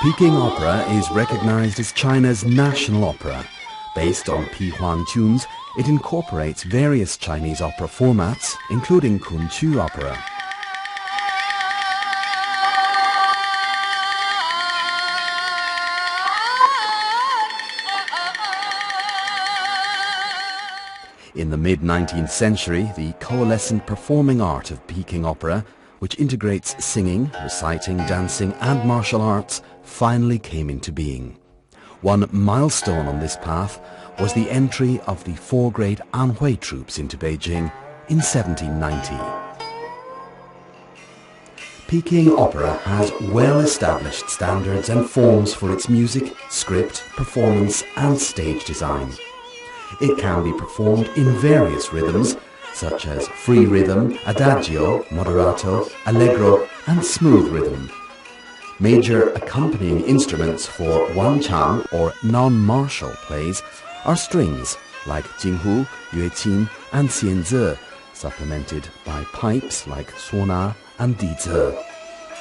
Peking opera is recognized as China's national opera. Based on Pihuan tunes, it incorporates various Chinese opera formats, including Kunqu opera. In the mid-19th century, the coalescent performing art of Peking opera, which integrates singing, reciting, dancing and martial arts, finally came into being. One milestone on this path was the entry of the four great Anhui troops into Beijing in 1790. Peking opera has well-established standards and forms for its music, script, performance and stage design. It can be performed in various rhythms, such as free rhythm, adagio, moderato, allegro and smooth rhythm. Major accompanying instruments for wanchang or non-martial plays are strings like jinghu, yueqin and xianze, supplemented by pipes like suona and dize.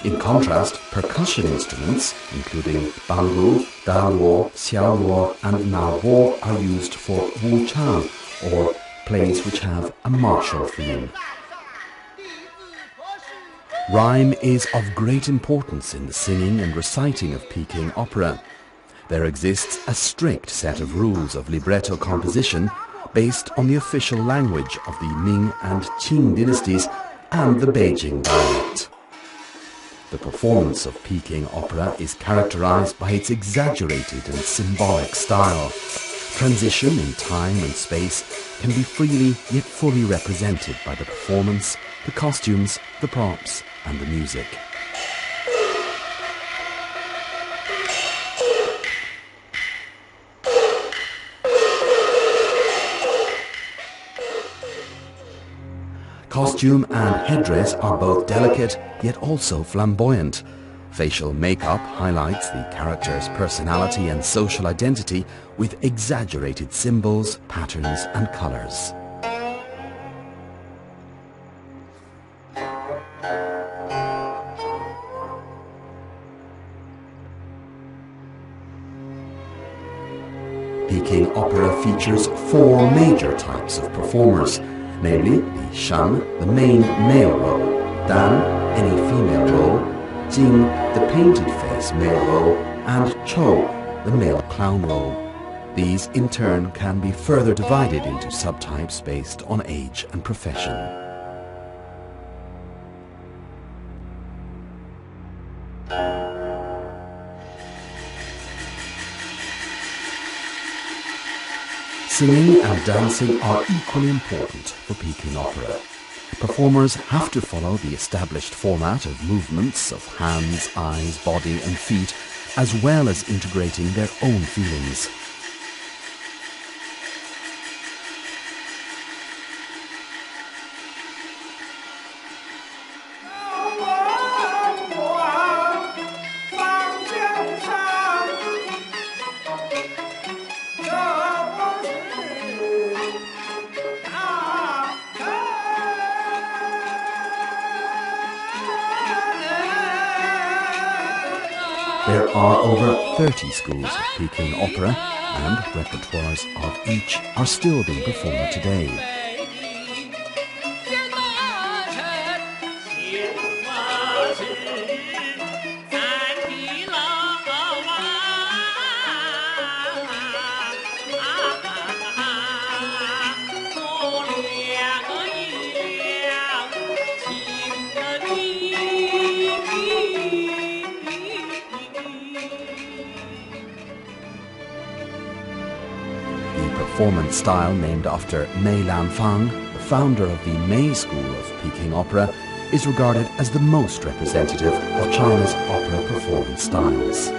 In contrast, percussion instruments, including banglu, daluo, xiaoluo and nawo, are used for wuchang, or plays which have a martial theme. Rhyme is of great importance in the singing and reciting of Peking opera. There exists a strict set of rules of libretto composition based on the official language of the Ming and Qing dynasties and the Beijing dialect. The performance of Peking opera is characterized by its exaggerated and symbolic style. Transition in time and space can be freely yet fully represented by the performance, the costumes, the props and the music. Costume and headdress are both delicate yet also flamboyant. Facial makeup highlights the character's personality and social identity with exaggerated symbols, patterns and colors. Peking opera features four major types of performers, namely the Shan, the main male role, Dan, any female role, Jing, the painted face male role, and Chou, the male clown role. These in turn can be further divided into subtypes based on age and profession. Singing and dancing are equally important for Peking opera. Performers have to follow the established format of movements of hands, eyes, body and feet, as well as integrating their own feelings. There are over 30 schools of Peking opera, and repertoires of each are still being performed today. Performance style named after Mei Lanfang, the founder of the Mei School of Peking opera, is regarded as the most representative of China's opera performance styles.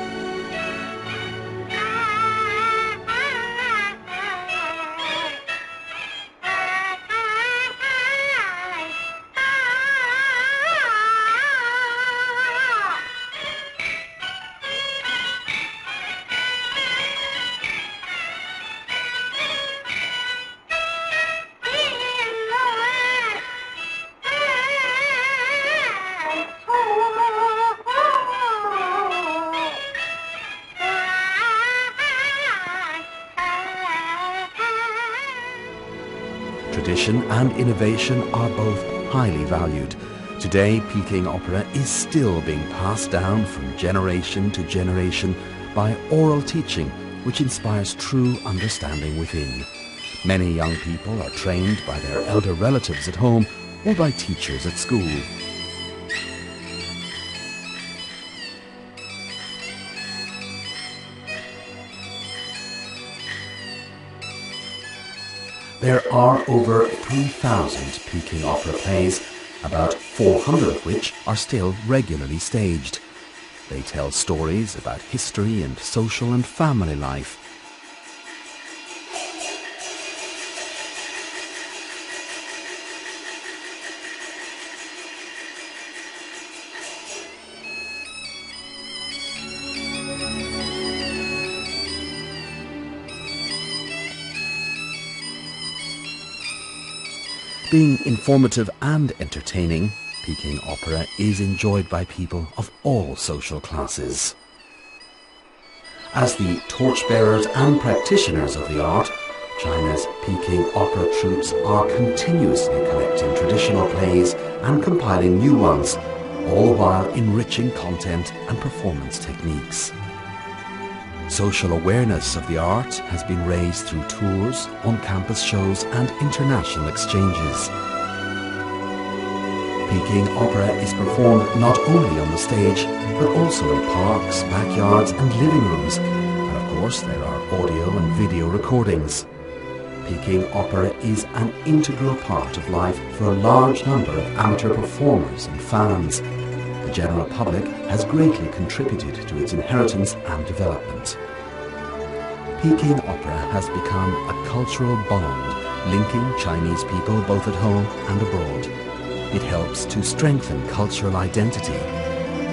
tradition and innovation are both highly valued. Today, Peking opera is still being passed down from generation to generation by oral teaching, which inspires true understanding within. Many young people are trained by their elder relatives at home or by teachers at school. There are over 3,000 Peking opera plays, about 400 of which are still regularly staged. They tell stories about history and social and family life. Being informative and entertaining, Peking opera is enjoyed by people of all social classes. As the torchbearers and practitioners of the art, China's Peking opera troupes are continuously collecting traditional plays and compiling new ones, all the while enriching content and performance techniques. Social awareness of the art has been raised through tours, on-campus shows and international exchanges. Peking opera is performed not only on the stage, but also in parks, backyards and living rooms, and of course there are audio and video recordings. Peking opera is an integral part of life for a large number of amateur performers and fans. The general public has greatly contributed to its inheritance and development. Peking opera has become a cultural bond linking Chinese people both at home and abroad. It helps to strengthen cultural identity.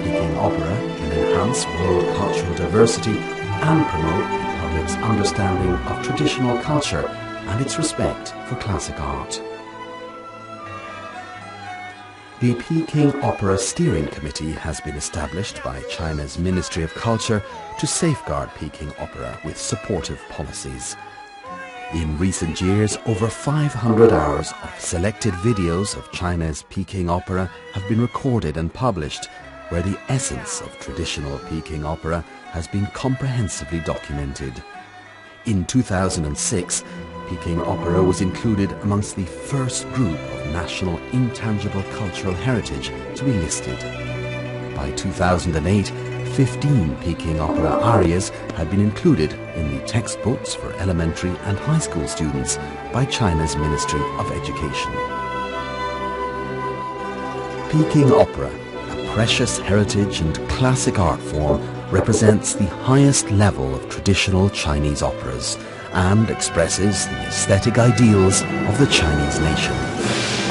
Peking opera can enhance world cultural diversity and promote the public's understanding of traditional culture and its respect for classic art. The Peking Opera Steering Committee has been established by China's Ministry of Culture to safeguard Peking opera with supportive policies. In recent years, over 500 hours of selected videos of China's Peking opera have been recorded and published, where the essence of traditional Peking opera has been comprehensively documented. In 2006, Peking opera was included amongst the first group of national intangible cultural heritage to be listed. By 2008, 15 Peking opera arias had been included in the textbooks for elementary and high school students by China's Ministry of Education. Peking opera, a precious heritage and classic art form, represents the highest level of traditional Chinese operas and expresses the aesthetic ideals of the Chinese nation.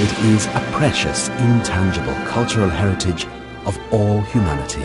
It is a precious, intangible cultural heritage of all humanity.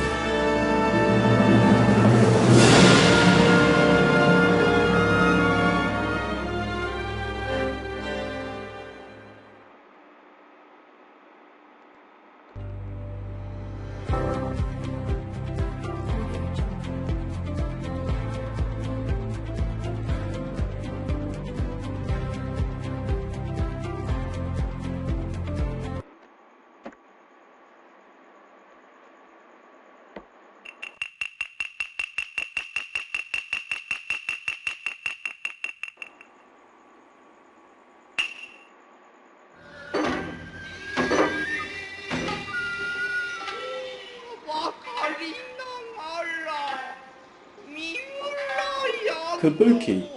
Kabuki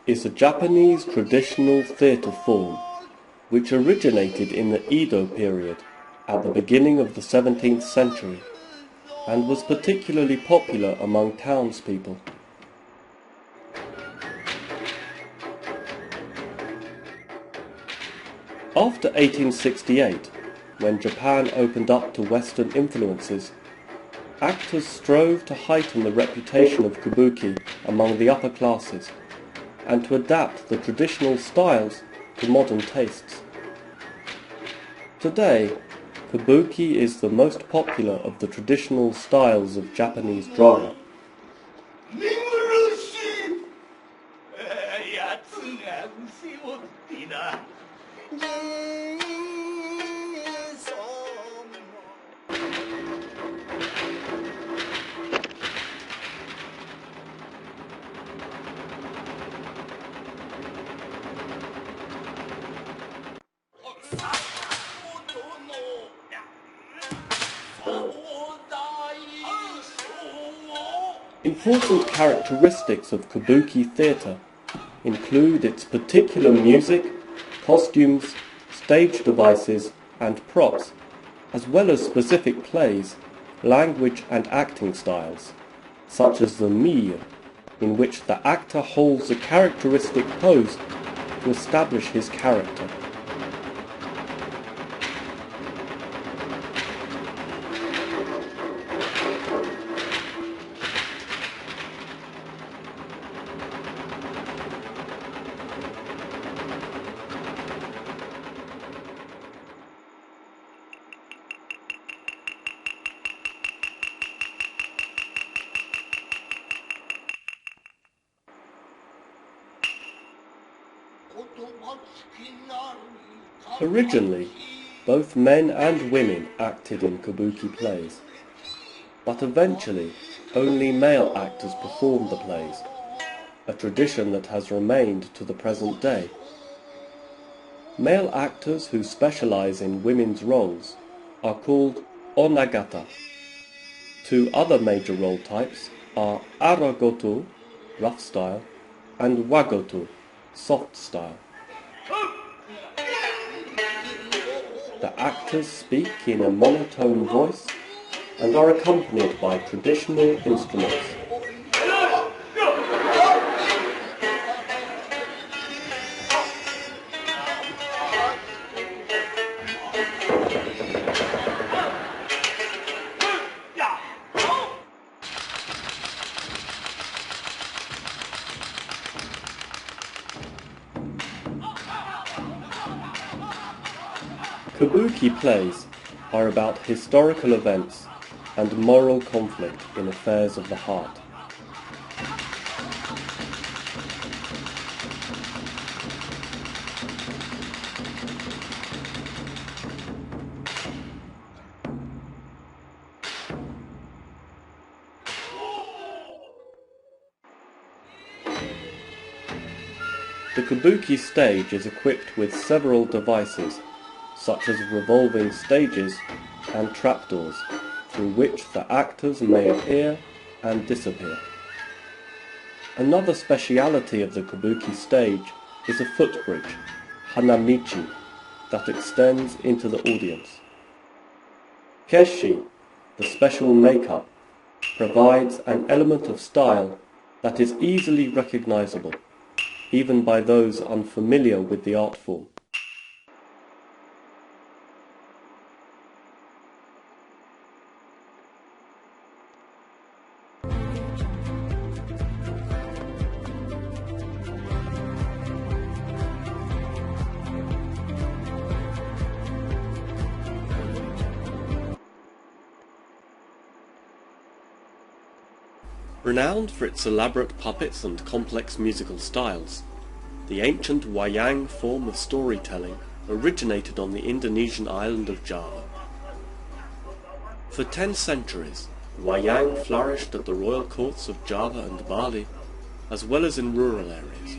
is a Japanese traditional theatre form which originated in the Edo period at the beginning of the 17th century and was particularly popular among townspeople. After 1868, when Japan opened up to Western influences, actors strove to heighten the reputation of Kabuki among the upper classes and to adapt the traditional styles to modern tastes. Today, Kabuki is the most popular of the traditional styles of Japanese drama. Important characteristics of kabuki theatre include its particular music, costumes, stage devices and props, as well as specific plays, language and acting styles, such as the mire, in which the actor holds a characteristic pose to establish his character. Originally, both men and women acted in kabuki plays, but eventually only male actors performed the plays, a tradition that has remained to the present day. Male actors who specialize in women's roles are called onagata. Two other major role types are aragoto, rough style, and wagoto, soft style. The actors speak in a monotone voice and are accompanied by traditional instruments. Kabuki plays are about historical events and moral conflict in affairs of the heart. The kabuki stage is equipped with several devices, such as revolving stages and trapdoors, through which the actors may appear and disappear. Another speciality of the kabuki stage is a footbridge, hanamichi, that extends into the audience. Keshi, the special makeup, provides an element of style that is easily recognizable, even by those unfamiliar with the art form. Renowned for its elaborate puppets and complex musical styles, the ancient wayang form of storytelling originated on the Indonesian island of Java. For 10 centuries, wayang flourished at the royal courts of Java and Bali, as well as in rural areas.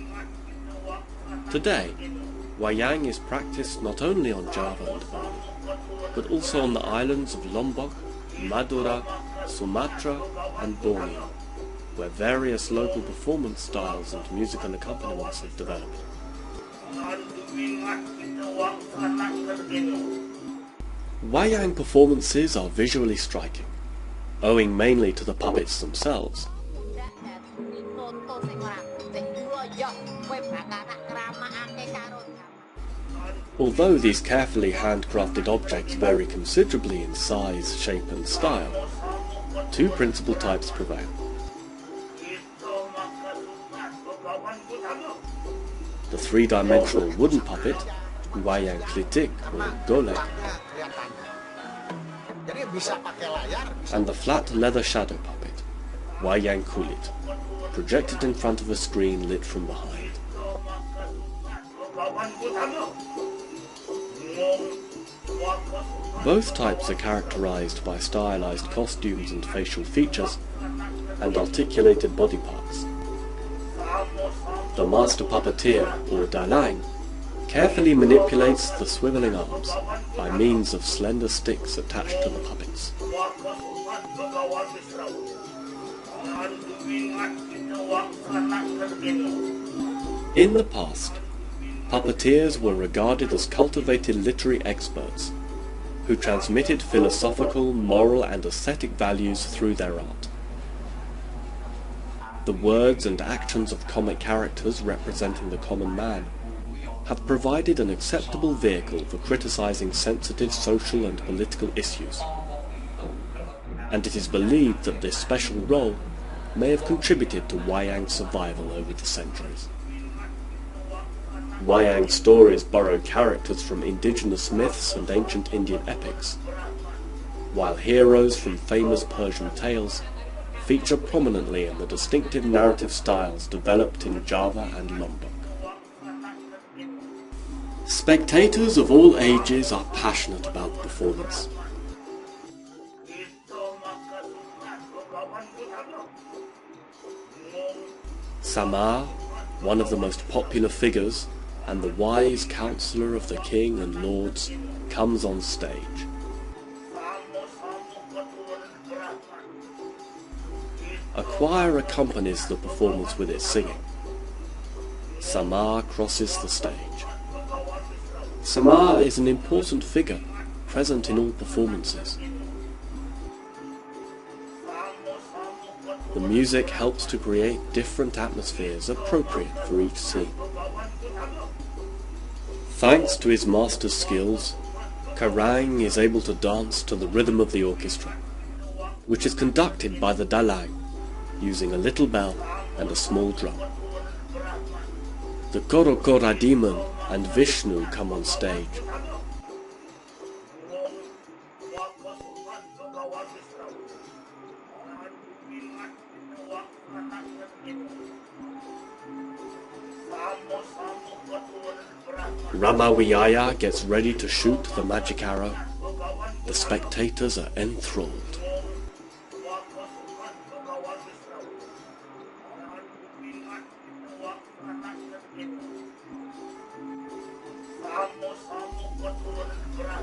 Today, wayang is practiced not only on Java and Bali, but also on the islands of Lombok, Madura, Sumatra and Borneo, where various local performance styles and musical accompaniments have developed. Wayang performances are visually striking, owing mainly to the puppets themselves. Although these carefully handcrafted objects vary considerably in size, shape and style, two principal types prevail. The three-dimensional wooden puppet, wayang klitik or golek, and the flat leather shadow puppet, wayang kulit, projected in front of a screen lit from behind. Both types are characterized by stylized costumes and facial features, and articulated body parts. The master puppeteer, or dalang, carefully manipulates the swiveling arms by means of slender sticks attached to the puppets. In the past, puppeteers were regarded as cultivated literary experts who transmitted philosophical, moral and aesthetic values through their art. The words and actions of comic characters representing the common man have provided an acceptable vehicle for criticizing sensitive social and political issues, and it is believed that this special role may have contributed to wayang's survival over the centuries. Wayang stories borrow characters from indigenous myths and ancient Indian epics, while heroes from famous Persian tales feature prominently in the distinctive narrative styles developed in Java and Lombok. Spectators of all ages are passionate about the performance. Samar, one of the most popular figures and the wise counsellor of the king and lords, comes on stage. A choir accompanies the performance with its singing. Samar crosses the stage. Samar is an important figure present in all performances. The music helps to create different atmospheres appropriate for each scene. Thanks to his master's skills, Karang is able to dance to the rhythm of the orchestra, which is conducted by the dalang, using a little bell and a small drum. The Korokora demon and Vishnu come on stage. Ramawiyaya gets ready to shoot the magic arrow. The spectators are enthralled.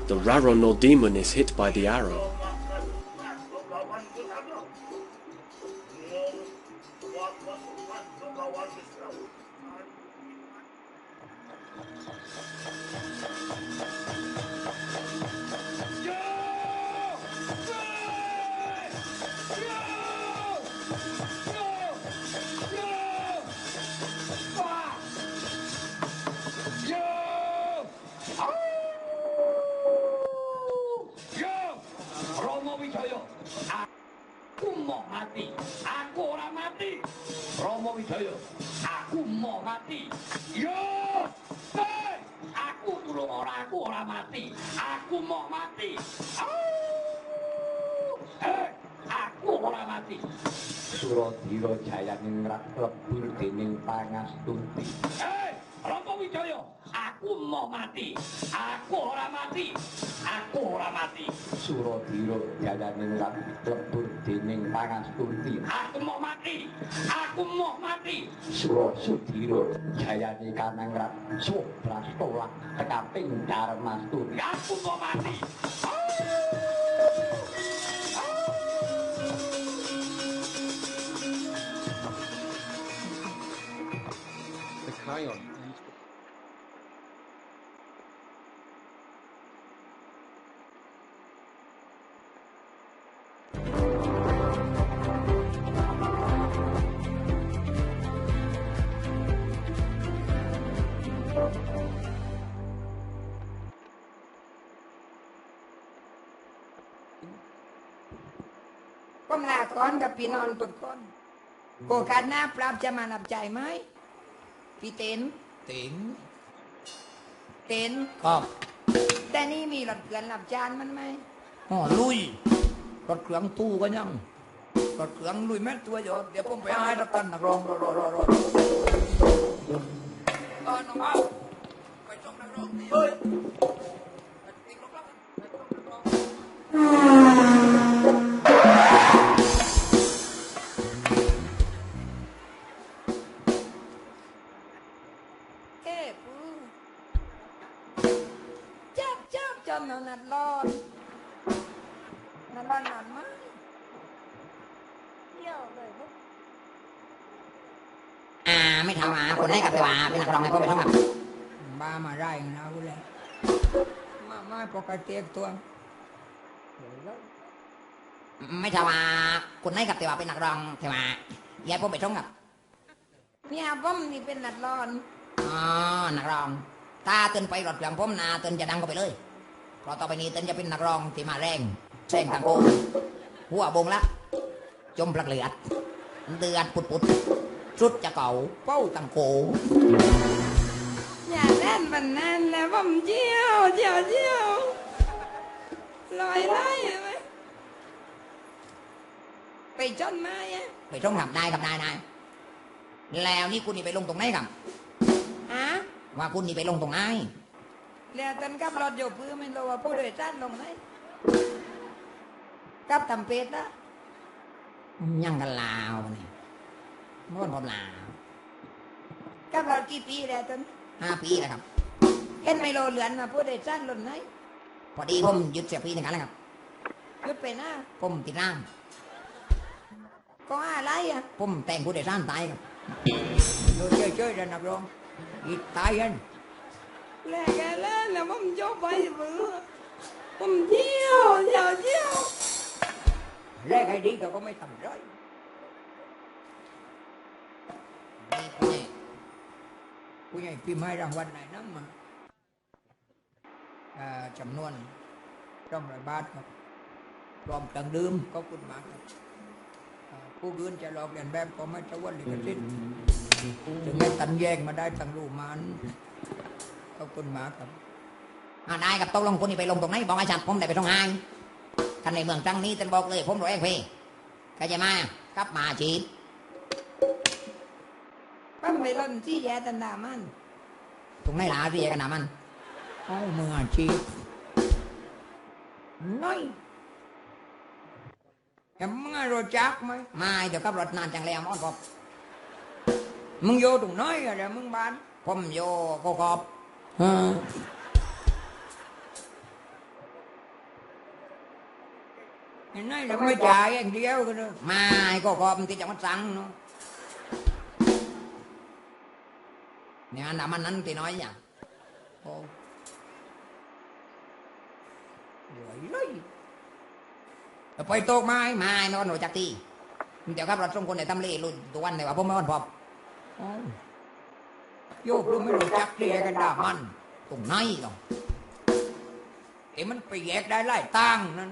The Rarono demon is hit by the arrow. Suradira Jayaningrat lebur dening pangastunti. Rama Wijaya, aku mau mati. Aku ora mati. Aku ora mati. Suradira Jayaningrat lebur dening pangastunti. Aku mau mati. Aku mau mati. Suradira Jayaningrat subrastola tekaping Dharmasturi. Aku mau mati. Nagpayong. Con là conกับพี่นอนตุกคนโอกาสหน้าปรับจะมานับใจไหมพี่เต้น ติ๋ง เต้น ครับ แต่นี่มีรถเกลือนหลับจานมันไหม อ๋อลุยรถเครื่องตู้ก็ยังรถเครื่องลุยแม่ตัวเดียวเดี๋ยวผมไปให้รับกันนักร้องรอน้องเอาไปส่งนักร้องเฮ้ยจำนัดรอดนัดไหม ไม่ทำคนให้กับไปว่าเป็นนักร้องให้พ่อไปท่องกับบ้ามาได้นะกูเลยมาปกติตัวไม่ทำคนให้กับไปว่าเป็นนักร้องใช่ไหมยายพ่อไปท่องกับเนี่ยผมนี่เป็นนักร้องนักร้องถ้าเต้นไปรถอย่างผมนาเต้นจะดังก็ไปเลยเพราะต่อไปนี้เต้นจะเป็นนักร้องที่มาแรงแซงตังโกหัวบงละจมปลักเลือดเดือดปุดชุดจะเก่าเป้าตังโกอย่าเล่นแบบนั้นแล้วผมเจียวลอยไหมไปจนมาไปท่องขับได้นายแล้วนี่คุณนี่ไปลงตรงไหนกับว่าคุณนี่ไปลงตรงไหนแล้วตันกับรถอยู่พื้นไม่รู้ว่าผู้โดยสารลงไหนกับตำเป็ดนะยังกันลาวนี่ม้วนผมลาวกับรถกี่ปีแล้วตัน5 ปีแล้วครับเห็นไม่รู้เหลือนมาผู้โดยสารลงไหนพอดีผมหยุดเสียปีนึงกันแล้วครับหยุดไปนะผมติดร่างก็อะไรผมแต่งผู้โดยสารตายครับโดนเจ้ยๆนับรองอีตายกันแล้วผมโยบไปมือผมเที่ยวแรกให้ดีก็ไม่ทำร้อยนี่ผู้ใหญ่พิมพ์ให้รางวัลไหนน้ำมาจำนวน200 บาทครับพร้อมเครื่องดื่มก็คุณมากครับผู้อื่นจะหลอกเลียนแบบก็ไม่จะวันลิขสิทธิ์ถึงแม้ตันแยกมาได้ตั้งรูมันขอบคุณมากครับได้กับตกลงคุณนี่ไปลงตรงไหนบอกไอ้ชัดผมได้ไปตรงไหนกันในเมืองจังนี้เต็นบอกเลยผมรวยเองพี่ก็จะมากลับมาจีบปั้มไปล่นที่แย่ตันดามันตรงไหนล่ะที่แย่กันดามันเมืองจีบน้อยมึงรถจักไหมไม่เดี๋ยวกับรถนานจังเลยอ่อนพบมึงโยตรงน้อยอะไรมึงบ้านผมโยก็กอบนี่เราไม่จ่ายอย่างเดียวกันเลยไม่ก็กอบมันติดจากมันสั่งเนาะเนี่ยอันนั้นมันนั้นตีน้อยอย่างโอ้ยเลยไปโตกไม้ไม่วันหนูจักตีเดี๋ยวครับเราส่งคนในตำลีรุ่นตัววันไหนว่าผมไม่วันพอบโยกรู้ไม่รู้จักตีกันด่ามันตรงไหนหรอมันไปแยกได้ไล่ตั้งนั้น